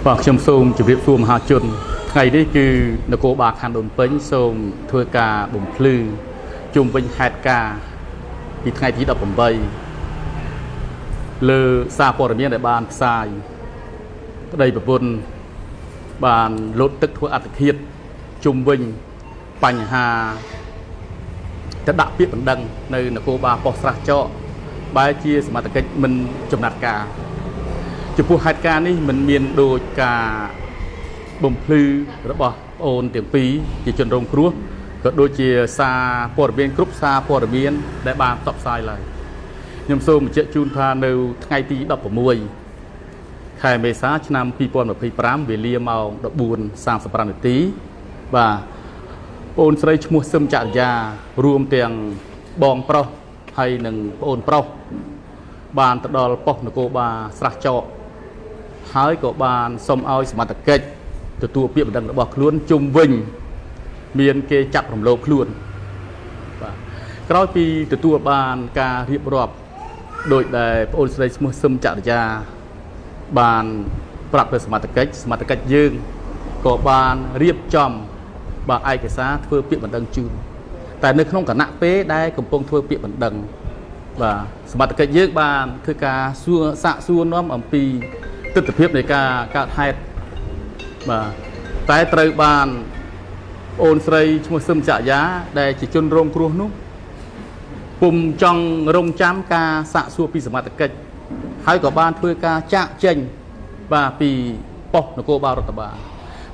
Và trong xôm chỉ biết phùm hạ chuẩn ngày đấy cứ nó có bà khăn đồn bánh xôm thưa ca bổng plư chung với hạt ca thì ngày tí đập bổng bay lơ xa bỏ miếng để bàn sai đây bà vốn bàn lốt tức thuộc ạc hiệt chung vinh bánh hà chất đặc biệt bằng đăng nơi nó cô bà bỏ sạc cho bài chia mà tất cách mình chụp nạt cả chụp phụ hạt ca ní mình miền đôi cả bông plư đó bỏ ôn tiếng phí chỉ chuẩn rồng cruốt có đôi chia xa bỏ biên group xa bỏ biên để bàn tập sai lại nhưng sau một chiếc chun pha nêu ngày tí đọc của mùi khai mê xá năm people mà phi pram về lia màu đọc buồn sang sập pram tí và ôn sấy mua sâm chả già rùm tiền bong pro hay nâng ôn pro bàn tập đo bọc nó cô bà sạc cho hái của bàn xông ao mà tập kết từ tua piệm đằng bọc luôn chung vinh miền kê chặt làm lô luôn cái pi từ tua bàn ca hiệp rọp đội đại ôn sấy mua sâm chả già bànปรับ สมรรถកិច្ច dương ក៏បានរៀបចំបើឯកសារធ្វើពាក្យបណ្ដឹងជូនតែនៅក្នុងគណៈពេលដែលកំពុងធ្វើពាក្យបណ្ដឹងបាទសមត្ថកិច្ចយើងបានធ្វើការសាកសួរនាំអំពីទស្សនវិជ្ជានៃការកើតហេតុបាទតែត្រូវបានអូនស្រីឈ្មោះសឹមច័យាដែលជាជនរងគ្រោះនោះពុំចង់រងចាំការសាកសួរពីសមត្ថកិច្ចហើយក៏បានធ្វើការចាក់ចេញបាទពីប៉ុស្តិ៍នគរបាលរដ្ឋបាល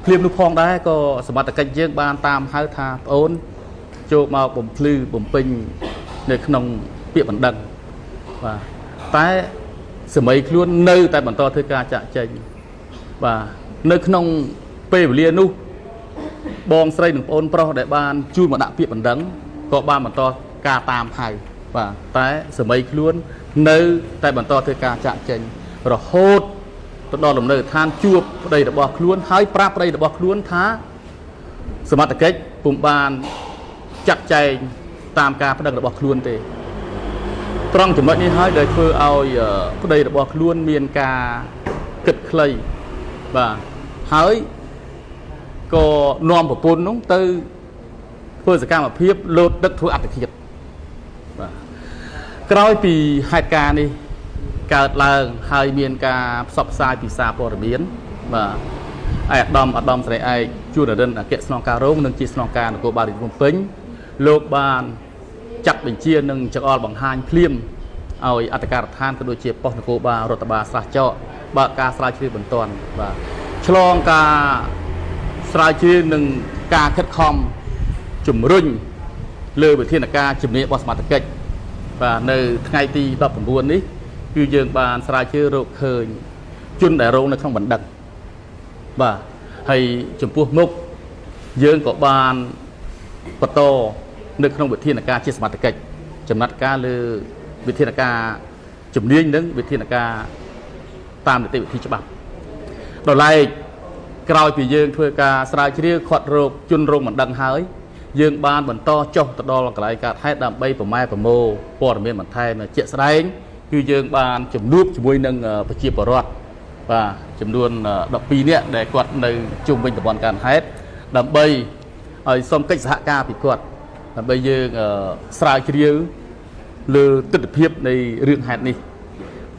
ភ្លាមនោះផងដែរក៏សមត្ថកិច្ចយើងបានតាមហៅថាប្អូនចូលមកបំភ្លឺបំពេញនៅក្នុងពាក្យបណ្ដឹងបាទតែសម័យខ្លួននៅតែបន្តធ្វើការចាក់ចេញបាទនៅក្នុងពេលវេលានោះបងស្រីនិងប្អូនប្រុសដែលបានជួលមកដាក់ពាក្យបណ្ដឹងក៏បានបន្តការតាមហៅបាទតែសម័យខ្លួននៅតែបន្តធ្វើការចាក់ចេញរហូតទៅដល់លំនៅឋានជួបប្តីរបស់ខ្លួនហើយប្រាប់ប្តីរបស់ខ្លួនថាសមត្ថកិច្ចពុំបានចាត់ចែងតាមការប្តឹងរបស់ខ្លួនទេត្រង់ចំណុចនេះហើយដែលធ្វើឲ្យប្តីរបស់ខ្លួនមានការគិតខ្លីបាទហើយក៏នាំប្រពន្ធនោះទៅធ្វើសកម្មភាពលោតទឹកធ្វើអត្តឃាតបាទក្រោយពីហេតុការណ៍នេះកើតឡើងហើយមានការផ្សព្វផ្សាយពីសារព័ត៌មានបាទឯកឧត្តមស្រីឯកជួនរិនអគ្គស្នងការរងនិងជាស្នងការនគរបាលរាជភ្នំពេញលោកបានចាត់បញ្ជានិងចង្អុលបង្ហាញភ្លាមឲ្យអធិការដ្ឋានក៏ដូចជាប៉ុស្តិ៍នគរបាលរដ្ឋបាលស្រះចកបើកការស្រាវជ្រាវបន្ទាន់បាទឆ្លងការស្រាវជ្រាវនិងការខិតខំជំរុញលើវិធានការជំនាញរបស់សមត្ថកិច្ចបាទនៅថ្ងៃទី19នេះគឺយើងបានស្រាវជ្រាវរកឃើញជនដែលរងនៅក្នុងបណ្ដឹងបាទហើយចំពោះមុខយើងក៏បានបន្តនៅក្នុងវិធានការជាសមត្ថកិច្ចចំណាត់ការលើវិធានការជំនាញនិងវិធានការតាមនីតិវិធីច្បាប់ដល់ឡែកក្រោយពីយើងធ្វើការស្រាវជ្រាវខាត់រោគជនរងបណ្ដឹងហើយយើងបានបន្តចុះទៅដល់កន្លែងកើតហេតុដើម្បីប្រម៉ែប្រមូលព័ត៌មានបន្ថែមជាក់ស្ដែងគឺយើងបានជំនួបជាមួយនឹងប្រជាពលរដ្ឋបាទចំនួន12នាក់ដែលគាត់នៅជុំវិញតំបន់កើតហេតុដើម្បីឲ្យសុំកិច្ចសហការពីគាត់ដើម្បីយើងស្រាវជ្រាវលើទស្សនវិជ្ជានៃរឿងហេតុនេះ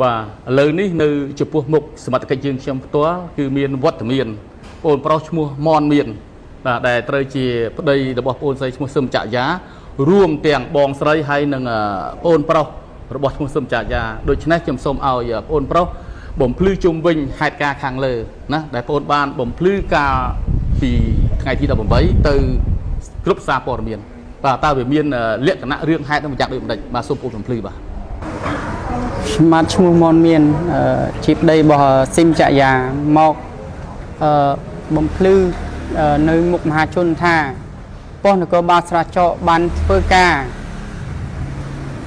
បាទឥឡូវនេះនៅចំពោះមុខសមត្ថកិច្ចយើងខ្ញុំផ្ទាល់គឺមានវត្តមានបងប្រុសឈ្មោះមនមានបាទដែលត្រូវជាប្តីរបស់បងស្រីឈ្មោះសឹមច័យារួមទាំងបងស្រីហើយនិងបងប្រុសរបស់ឈ្មោះសឹមច័យាដូច្នេះខ្ញុំសូមឲ្យបងប្រុសបំភ្លឺជុំវិញហេតុការណ៍ខាងលើណាដែលបងបានបំភ្លឺការពីថ្ងៃទី18ទៅគ្រប់សារព័ត៌មានបាទតើវាមានលក្ខណៈរឿងហេតុនឹងយ៉ាងដូចម្ដេចបាទសូមបងបំភ្លឺបាទខ្ញុំឈ្មោះមនមានជាប្តីរបស់សឹមច័យាមកបំភ្លឺនៅមុខមហាជនថាប៉ុស្តិ៍នគរបាលស្រះចកបានធ្វើការ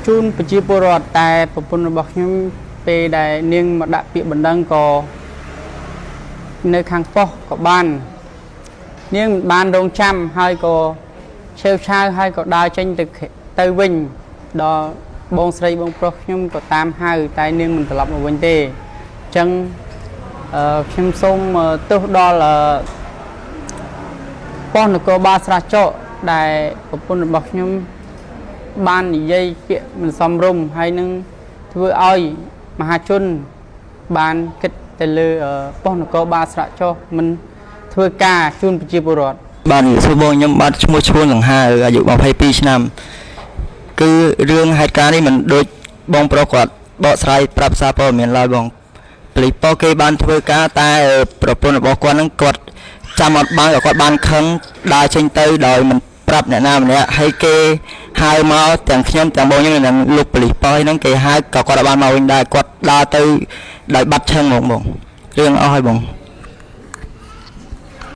ជូនប្រជាពលរដ្ឋតែប្រពន្ធរបស់ខ្ញុំពេលដែលនាងមកដាក់ពាក្យបណ្ដឹងក៏នៅខាងប៉ុស្តិ៍ក៏បាននាងបានរងចាំហើយក៏ឆេវឆាវហើយក៏ដើរចេញទៅវិញដល់បងស្រីបងប្រុសខ្ញុំក៏តាមហៅតែនាងមិនត្រឡប់មកវិញទេអញ្ចឹង ខ្ញុំសូមទោសដល់ប៉ុស្តិ៍នគរបាលស្រះចកដែលប្រពន្ធរបស់ខ្ញុំបាននិយាយពាក្យមិនសមរម្យហើយនឹងធ្វើឲ្យមហាជនបានគិតទៅលើប៉ុស្តិ៍នគរបាលស្រះចកមិនធ្វើការជូនប្រជាពលរដ្ឋបាទសួរបងខ្ញុំបាទឈ្មោះឈួនលង្ហើអាយុ22ឆ្នាំគឺរឿងហេតុការណ៍នេះមិនដូចបងប្រុសគាត់បកស្រាយប្រាប់សារព័ត៌មានឡើយបងប៉ូលីសប៉គេបានធ្វើការតែប្រពន្ធរបស់គាត់នឹងគាត់ចាំអត់បានគាត់បានខឹងដើរចេញទៅដោយមិនប្រាប់អ្នកណាម្នាក់ហើយគេហៅមកទាំងខ្ញុំទាំងបងខ្ញុំនិងលោកប៉ូលីសប៉ហ្នឹងគេហៅក៏គាត់បានមកវិញដែរគាត់ដើរទៅដោយបាត់ឈឹងហ្មងបងរឿងអស់ហើយបង